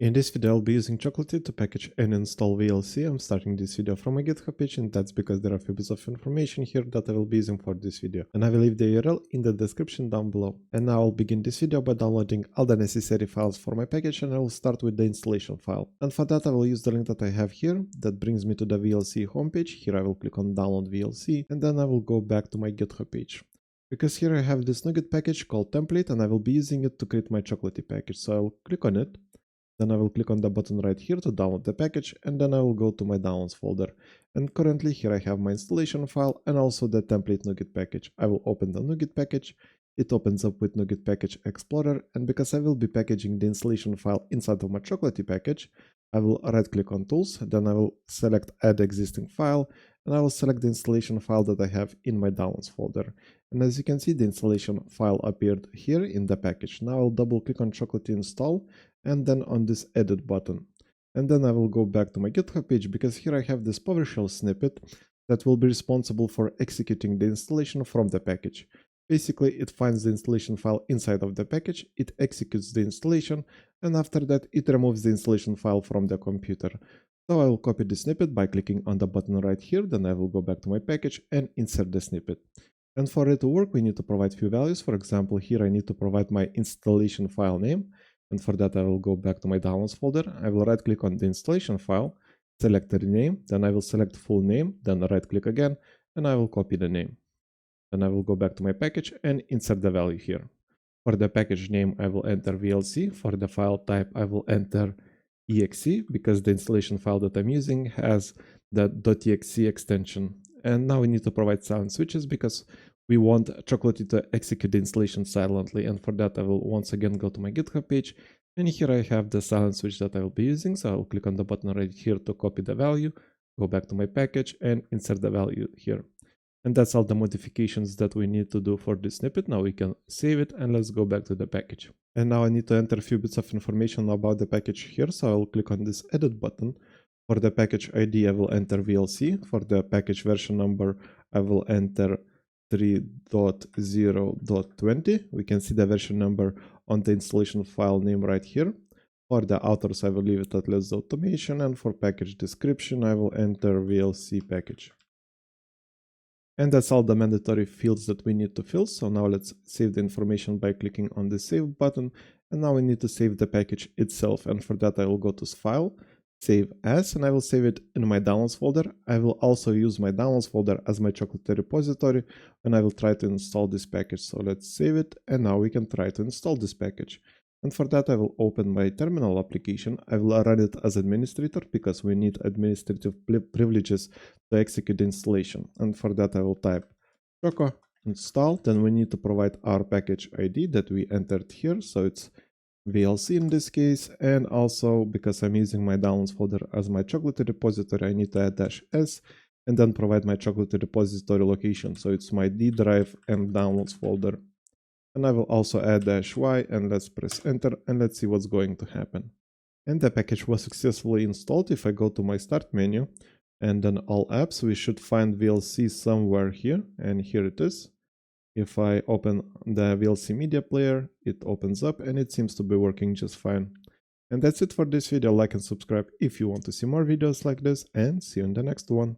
In this video, I'll be using Chocolatey to package and install VLC. I'm starting this video from my GitHub page, and that's because there are a few bits of information here that I will be using for this video. And I will leave the URL in the description down below. And now I'll begin this video by downloading all the necessary files for my package, and I will start with the installation file. And for that, I will use the link that I have here that brings me to the VLC homepage. Here I will click on download VLC, and then I will go back to my GitHub page. Because here I have this NuGet package called template, and I will be using it to create my Chocolatey package. So I'll click on it. Then I will click on the button right here to download the package, and then I will go to my downloads folder. And currently here I have my installation file and also the template NuGet package. I will open the NuGet package. It opens up with NuGet Package Explorer, and because I will be packaging the installation file inside of my Chocolatey package, I will right click on Tools, then I will select Add Existing File, and I will select the installation file that I have in my downloads folder. And as you can see, the installation file appeared here in the package. Now I'll double click on Chocolatey Install and then on this Edit button. And then I will go back to my GitHub page because here I have this PowerShell snippet that will be responsible for executing the installation from the package. Basically, it finds the installation file inside of the package, it executes the installation, and after that it removes the installation file from the computer. So I will copy the snippet by clicking on the button right here, then I will go back to my package and insert the snippet. And for it to work, we need to provide few values. For example, here I need to provide my installation file name. And for that, I will go back to my downloads folder. I will right click on the installation file, select the rename, then I will select full name, then right click again, and I will copy the name. Then I will go back to my package and insert the value here. For the package name, I will enter VLC. For the file type, I will enter exe because the installation file that I'm using has the .exe extension. And now we need to provide silent switches because we want Chocolatey to execute the installation silently. And for that, I will once again go to my GitHub page. And here I have the silent switch that I will be using. So I will click on the button right here to copy the value, go back to my package and insert the value here. And that's all the modifications that we need to do for this snippet. Now we can save it and let's go back to the package. And now I need to enter a few bits of information about the package here. So I will click on this edit button. For the package ID, I will enter VLC. For the package version number, I will enter 3.0.20. We can see the version number on the installation file name right here. For the authors, I will leave it at Let's Do Automation. And for package description, I will enter VLC package. And that's all the mandatory fields that we need to fill. So now let's save the information by clicking on the Save button. And now we need to save the package itself. And for that, I will go to File, Save As, and I will save it in my Downloads folder. I will also use my Downloads folder as my Chocolatey repository, and I will try to install this package. So let's save it, and now we can try to install this package. And for that, I will open my terminal application. I will run it as administrator because we need administrative privileges to execute the installation. And for that, I will type choco install. Then we need to provide our package ID that we entered here. So it's VLC in this case. And also because I'm using my downloads folder as my Chocolatey repository, I need to add -s and then provide my Chocolatey repository location. So it's my D drive and downloads folder. And I will also add -y and let's press enter and let's see what's going to happen. And the package was successfully installed. If I go to my start menu and then all apps, we should find VLC somewhere here, and here it is. If I open the VLC media player, it opens up and it seems to be working just fine. And that's it for this video. Like and subscribe if you want to see more videos like this, and see you in the next one.